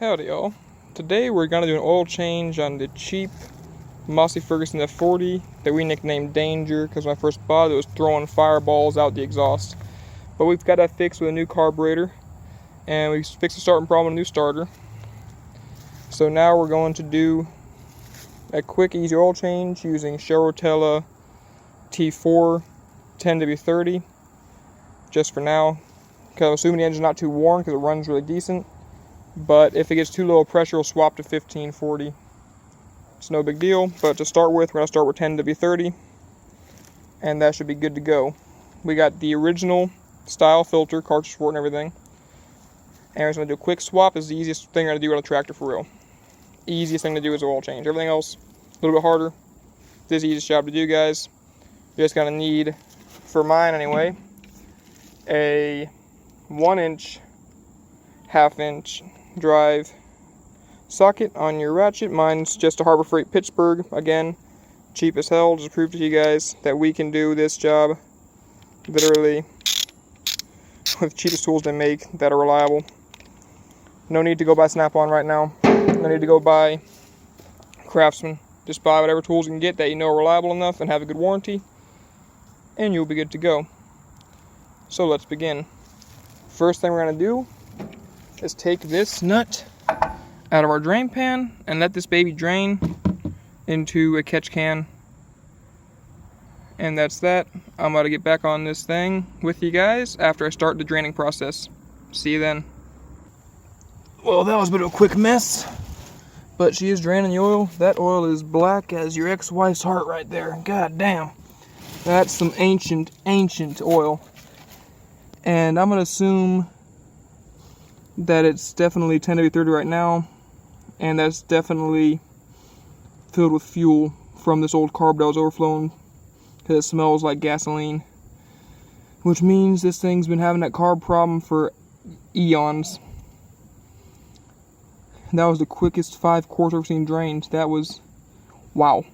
Howdy y'all. Today we're going to do an oil change on the cheap Massey Ferguson F40 that we nicknamed Danger because when I first bought it, it was throwing fireballs out the exhaust. But we've got that fixed with a new carburetor and we fixed the starting problem with a new starter. So now we're going to do a quick easy oil change using Rotella T4 10W30 just for now, because I'm assuming the engine's not too worn because it runs really decent. But if it gets too low pressure, we'll swap to 1540. It's no big deal, but to start with, we're going to start with 10W30, and that should be good to go. We got the original style filter, cartridge port and everything. And we're just going to do a quick swap. Is the easiest thing we're going to do on a tractor for real. Easiest thing to do is oil change. Everything else, a little bit harder. This is the easiest job to do, guys. You're just going to need, for mine anyway, a 1-inch, 1/2-inch drive socket on your ratchet. Mine's just a Harbor Freight Pittsburgh. Again, cheap as hell. Just to prove to you guys that we can do this job literally with the cheapest tools they make that are reliable. No need to go buy Snap-on right now. No need to go buy Craftsman. Just buy whatever tools you can get that you know are reliable enough and have a good warranty, and you'll be good to go. So let's begin. First thing we're going to do is take this nut out of our drain pan and let this baby drain into a catch can. And that's that. I'm about to get back on this thing with you guys after I start the draining process. See you then. Well, that was a bit of a quick mess, but she is draining the oil. That oil is black as your ex-wife's heart right there. God damn. That's some ancient oil. And I'm going to assume that it's definitely 10W30 right now, and that's definitely filled with fuel from this old carb that was overflowing because it smells like gasoline, which means this thing's been having that carb problem for eons. That was the quickest 5 quarts I've ever seen drained. That was, wow.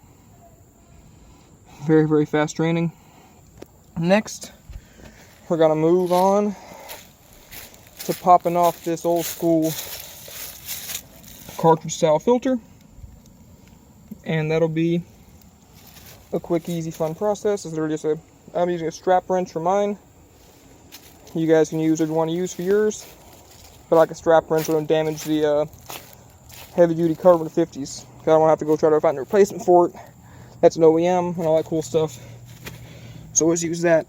Very, very fast draining. Next, we're gonna move on to popping off this old school cartridge style filter, and that'll be a quick, easy, fun process. It's literally just I'm using a strap wrench for mine. You guys can use what you want to use for yours, but like a strap wrench won't damage the heavy duty carburetor 50s. I don't want to have to go try to find a replacement for it. That's an OEM and all that cool stuff. So let's use that.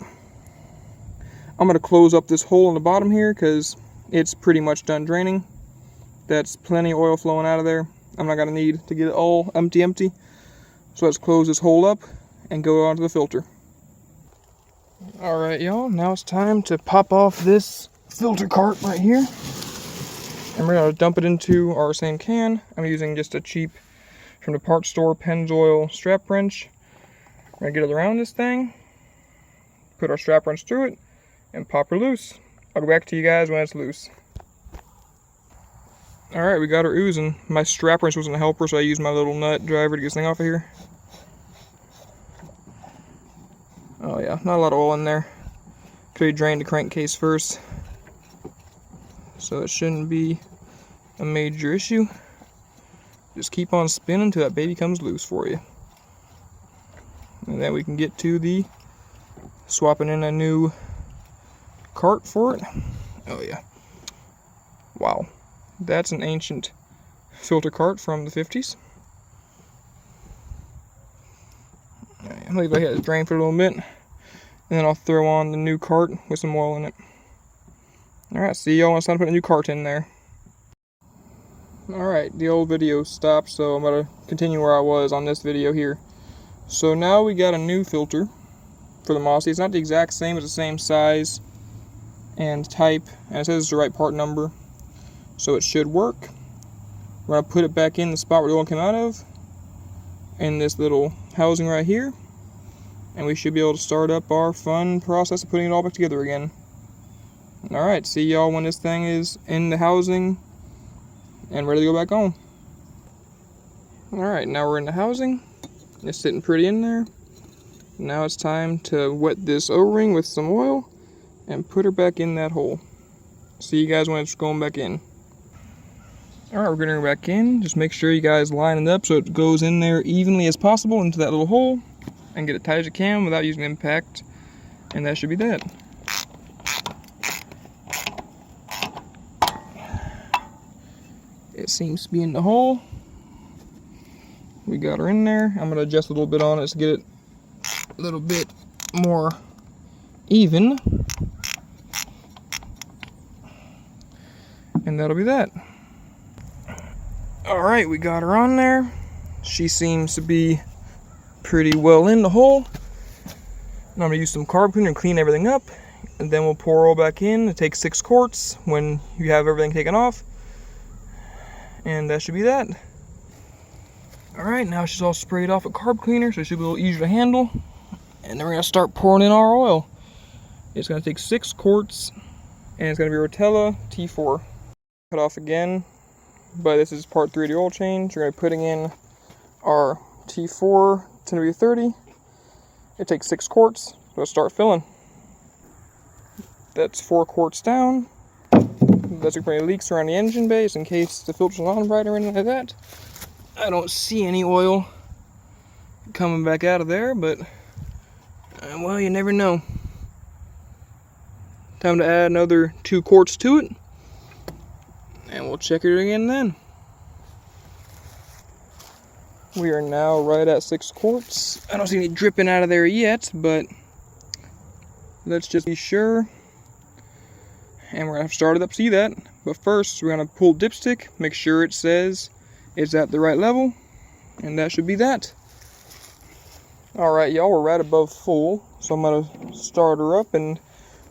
I'm going to close up this hole in the bottom here because it's pretty much done draining. That's plenty of oil flowing out of there. I'm not going to need to get it all empty. So let's close this hole up and go onto the filter. Alright y'all, now it's time to pop off this filter cart right here. And we're going to dump it into our same can. I'm using just a cheap, from the parts store, Pennzoil strap wrench. We're going to get it around this thing, put our strap wrench through it, and pop her loose. I'll go back to you guys when it's loose. Alright, we got her oozing. My strap wrench wasn't a helper, so I used my little nut driver to get this thing off of here. Oh yeah, not a lot of oil in there. Could have drained the crankcase first, so it shouldn't be a major issue. Just keep on spinning until that baby comes loose for you. And then we can get to the swapping in a new cart for it. Oh yeah. Wow. That's an ancient filter cart from the 50s. Right, I'll leave it here to drain for a little bit, and then I'll throw on the new cart with some oil in it. Alright, see y'all when it's time to put a new cart in there. Alright, the old video stopped, so I'm going to continue where I was on this video here. So now we got a new filter for the Massey. It's not the exact same, it's the same size and type, and it says it's the right part number, so it should work. We're going to put it back in the spot where the oil came out of, in this little housing right here, and we should be able to start up our fun process of putting it all back together again. Alright, see y'all when this thing is in the housing and ready to go back on. Alright, now we're in the housing. It's sitting pretty in there. Now it's time to wet this O-ring with some oil and put her back in that hole. See you guys when it's going back in. Alright, we're gonna go back in. Just make sure you guys line it up so it goes in there evenly as possible into that little hole, and get it tight as you can without using impact. And that should be that. It seems to be in the hole. We got her in there. I'm going to adjust a little bit on it to get it a little bit more even. And that'll be that. Alright, we got her on there. She seems to be pretty well in the hole. Now I'm going to use some carb cleaner and clean everything up. And then we'll pour oil back in. It takes 6 quarts when you have everything taken off. And that should be that. Alright, now she's all sprayed off with carb cleaner, so it should be a little easier to handle. And then we're going to start pouring in our oil. It's going to take 6 quarts, and it's going to be Rotella T4. Cut off again, but this is part 3 of the oil change. We're going to be putting in our T4 10W30. It takes 6 quarts, so let's start filling. That's 4 quarts down. That's any leaks around the engine base in case the filter's on right or anything like that. I don't see any oil coming back out of there, but well, you never know. Time to add another 2 quarts to it, and we'll check it again then. We are now right at 6 quarts. I don't see any dripping out of there yet, but let's just be sure. And we're going to have to start it up to see that. But first, we're going to pull dipstick, make sure it says it's at the right level, and that should be that. Alright, y'all, we're right above full, so I'm going to start her up and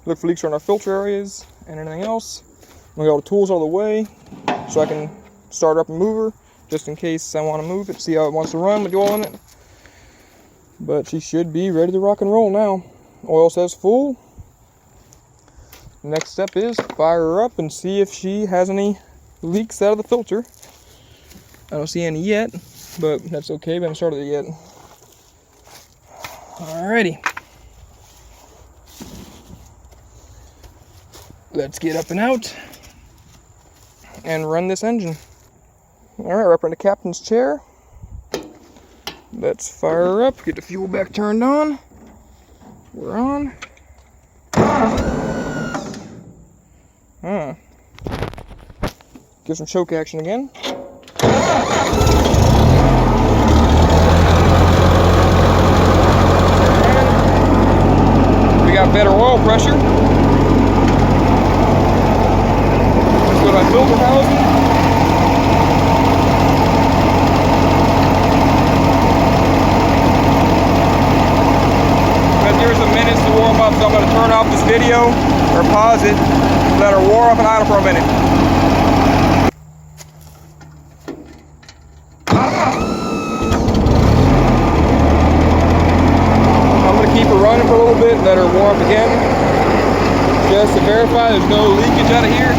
look for leaks around our filter areas and anything else. I'm going to get all the tools out of the way so I can start her up and move her, just in case I want to move it, see how it wants to run with the oil in it. But she should be ready to rock and roll now. Oil says full. Next step is fire her up and see if she has any leaks out of the filter. I don't see any yet, but that's okay, we haven't started it yet. Alrighty. Let's get up and out and run this engine. Alright, we're up in the captain's chair. Let's fire her up, get the fuel back turned on. We're on. Give some choke action again. We got better oil pressure. Let's go to my filter housing. Let's give her some minutes to warm up, so I'm going to turn off this video or pause it, let her warm up and idle for a minute. Keep her running for a little bit, let her warm up again, just to verify there's no leakage out of here.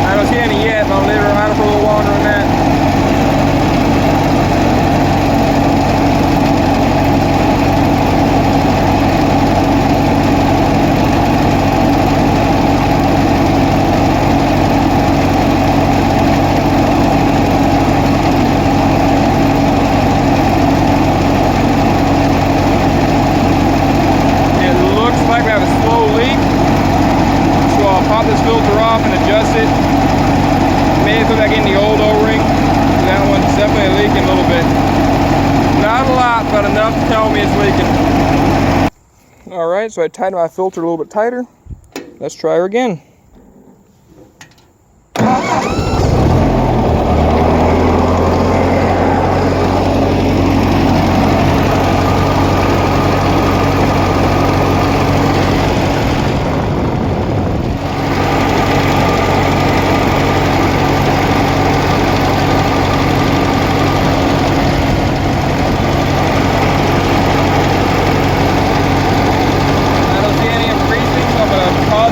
I don't see any yet, but I'll let her idle for a little longer than that. But enough to tell me it's leaking. Alright, so I tightened my filter a little bit tighter. Let's try her again.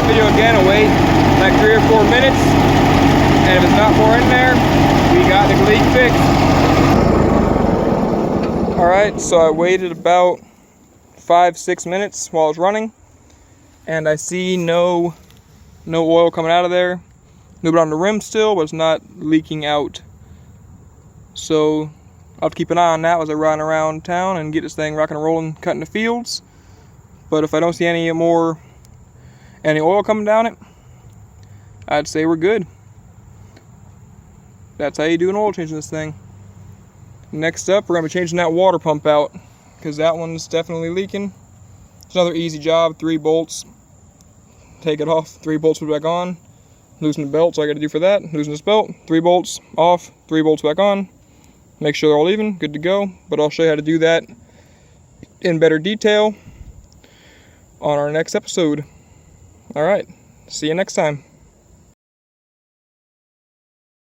Video again and wait like 3 or 4 minutes, So I waited about 5-6 minutes while I was running, and I see no oil coming out of there. A little bit on the rim still, but it's not leaking out. So I'll have to keep an eye on that as I ride around town and get this thing rocking and rolling, cutting the fields. But if I don't see any oil coming down it, I'd say we're good. That's how you do an oil change in this thing. Next up, we're going to be changing that water pump out, because that one's definitely leaking. It's another easy job. 3 bolts. Take it off, 3 bolts put it back on. Loosen the belt, so I got to do for that. Loosen this belt, 3 bolts off, 3 bolts back on. Make sure they're all even, good to go. But I'll show you how to do that in better detail on our next episode. Alright, see you next time.